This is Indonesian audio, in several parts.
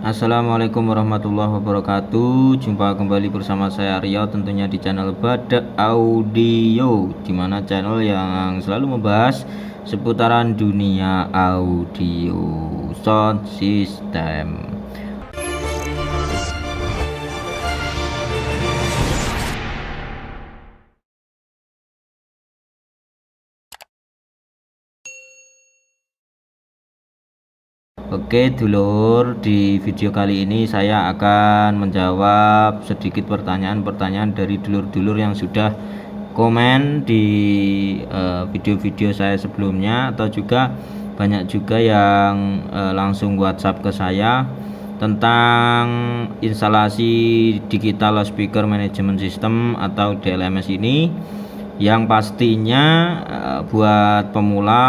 Assalamualaikum warahmatullahi wabarakatuh. Jumpa kembali bersama saya Rio, tentunya di channel Badak Audio, dimana channel yang selalu membahas seputaran dunia audio sound system. Oke dulur, di video kali ini saya akan menjawab sedikit pertanyaan-pertanyaan dari dulur-dulur yang sudah komen di video-video saya sebelumnya, atau juga banyak juga yang langsung WhatsApp ke saya tentang instalasi digital loudspeaker management system atau DLMS ini, yang pastinya buat pemula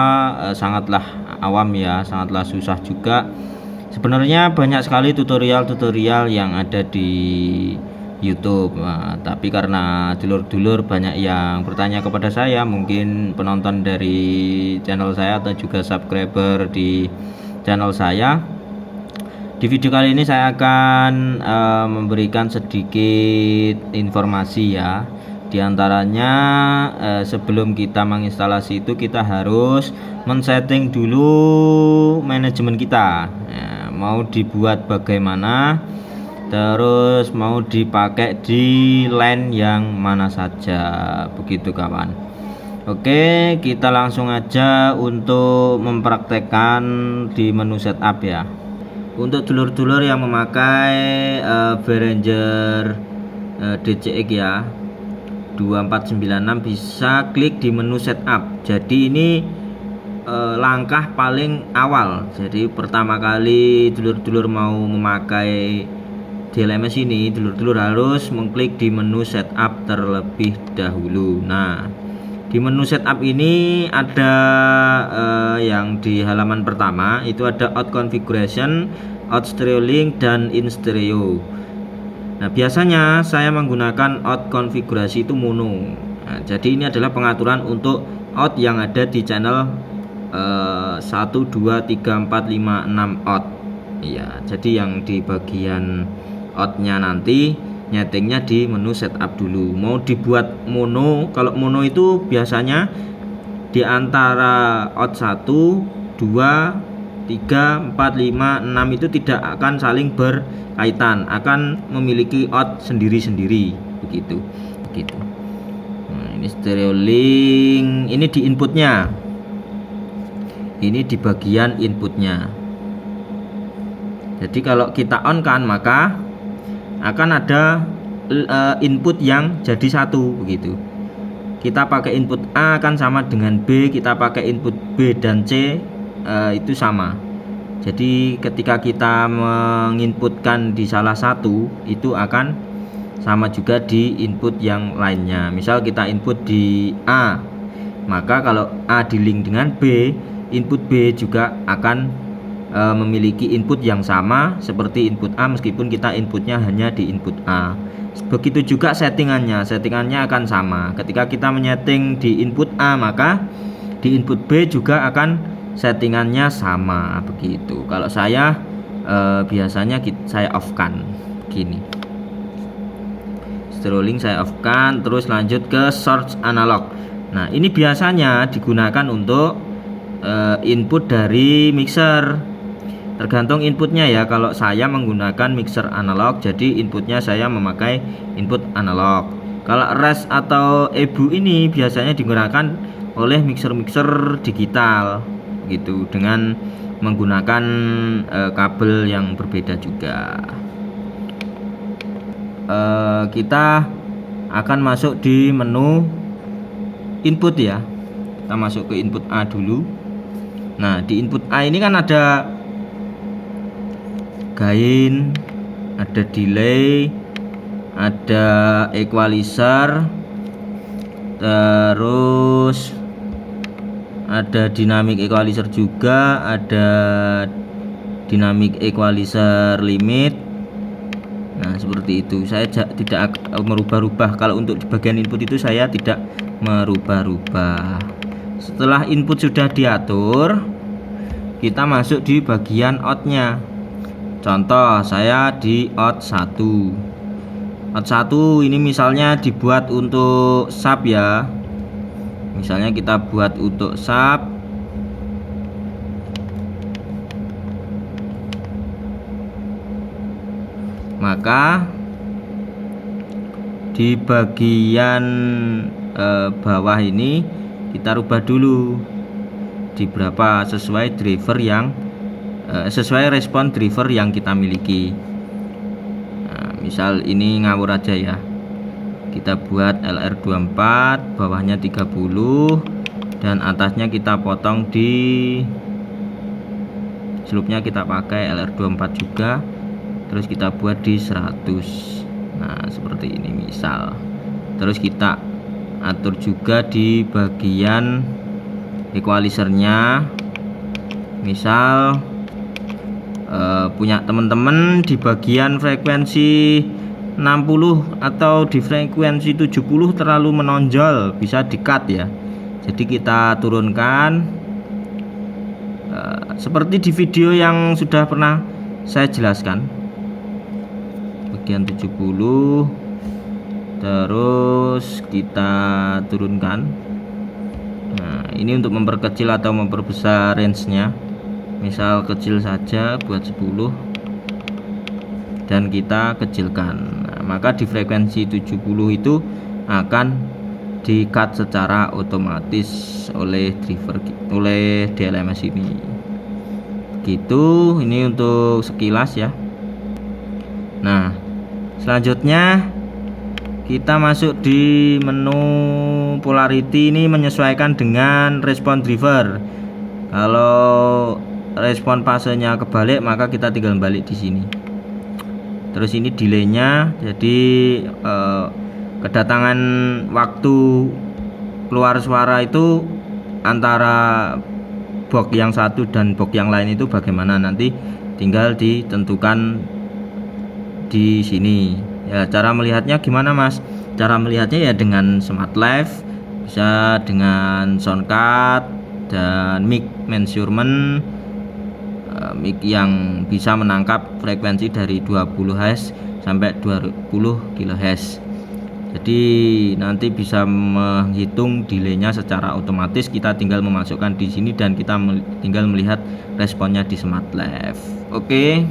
sangatlah awam ya, sangatlah susah juga. Sebenarnya banyak sekali tutorial-tutorial yang ada di YouTube. Tapi karena dulur-dulur banyak yang bertanya kepada saya, mungkin penonton dari channel saya atau juga subscriber di channel saya, di video kali ini saya akan memberikan sedikit informasi ya. Di antaranya sebelum kita menginstalasi itu kita harus men-setting dulu manajemen kita ya, mau dibuat bagaimana, terus mau dipakai di LAN yang mana saja, begitu kawan. Oke, kita langsung aja untuk mempraktekkan di menu setup ya. Untuk dulur-dulur yang memakai Behringer DCX ya 2496, bisa klik di menu setup. Jadi ini langkah paling awal. Jadi pertama kali dulur-dulur mau memakai DLMS ini, dulur-dulur harus mengklik di menu setup terlebih dahulu. Nah, di menu setup ini ada yang di halaman pertama itu ada out configuration, out stereo link, dan in stereo. Nah, biasanya saya menggunakan out konfigurasi itu mono. Nah, jadi ini adalah pengaturan untuk out yang ada di channel 1, 2, 3, 4, 5, 6 out. Iya, jadi yang di bagian outnya nanti nyetingnya di menu setup dulu. Mau dibuat mono, kalau mono itu biasanya di antara out 1, 2, 3, 4, 5, 6 itu tidak akan saling berkaitan, akan memiliki out sendiri-sendiri, begitu. Nah, ini stereo link, ini di inputnya, ini di bagian inputnya. Jadi kalau kita on kan, maka akan ada input yang jadi satu, begitu. Kita pakai input A akan sama dengan B, kita pakai input B dan C itu sama. Jadi ketika kita menginputkan di salah satu, itu akan sama juga di input yang lainnya. Misal kita input di A, maka kalau A di link dengan B, input B juga akan memiliki input yang sama seperti input A, meskipun kita inputnya hanya di input A. Begitu juga settingannya akan sama. Ketika kita menyeting di input A, maka di input B juga akan settingannya sama, begitu. Kalau saya biasanya saya off kan gini, stereo link saya off kan, terus lanjut ke source analog. Nah, ini biasanya digunakan untuk input dari mixer, tergantung inputnya ya. Kalau saya menggunakan mixer analog, jadi inputnya saya memakai input analog. Kalau RES atau EBU ini biasanya digunakan oleh mixer-mixer digital, gitu, dengan menggunakan kabel yang berbeda juga. Kita akan masuk di menu input ya. Kita masuk ke input A dulu. Nah, di input A ini kan ada gain, ada delay, ada equalizer, terus ada dynamic equalizer juga, ada dynamic equalizer limit. Nah, seperti itu. Saya tidak merubah-rubah. Kalau untuk di bagian input itu saya tidak merubah-rubah. Setelah input sudah diatur, kita masuk di bagian outnya. Contoh saya di out 1. Out 1 ini misalnya dibuat untuk sub ya. Misalnya kita buat untuk sub. Maka di bagian bawah ini kita rubah dulu di berapa sesuai driver yang sesuai respon driver yang kita miliki. Nah, misal ini ngawur aja ya, kita buat LR24, bawahnya 30 dan atasnya kita potong di slope-nya kita pakai LR24 juga, terus kita buat di 100. Nah seperti ini misal. Terus kita atur juga di bagian equalizernya, misal punya teman-teman di bagian frekuensi 60 atau di frekuensi 70 terlalu menonjol, bisa di-cut ya. Jadi kita turunkan seperti di video yang sudah pernah saya jelaskan. Bagian 70 terus kita turunkan. Nah, ini untuk memperkecil atau memperbesar range-nya. Misal kecil saja buat 10 dan kita kecilkan. Nah, maka di frekuensi 70 itu akan di-cut secara otomatis oleh driver, oleh DLMS ini. Gitu, ini untuk sekilas ya. Nah, selanjutnya kita masuk di menu polarity. Ini menyesuaikan dengan respon driver. Kalau respon fasenya kebalik, maka kita tinggal balik di sini. Terus ini delaynya, jadi kedatangan waktu keluar suara itu antara box yang satu dan box yang lain itu bagaimana, nanti tinggal ditentukan di sini ya. Cara melihatnya gimana Mas? Cara melihatnya ya dengan smart live, bisa dengan sound card dan mic measurement, mic yang bisa menangkap frekuensi dari 20 Hz sampai 20 kHz. Jadi nanti bisa menghitung delaynya secara otomatis. Kita tinggal memasukkan di sini dan kita tinggal melihat responnya di smart live. Oke,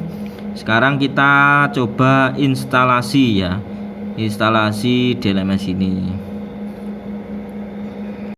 sekarang kita coba instalasi ya, instalasi DLMS ini.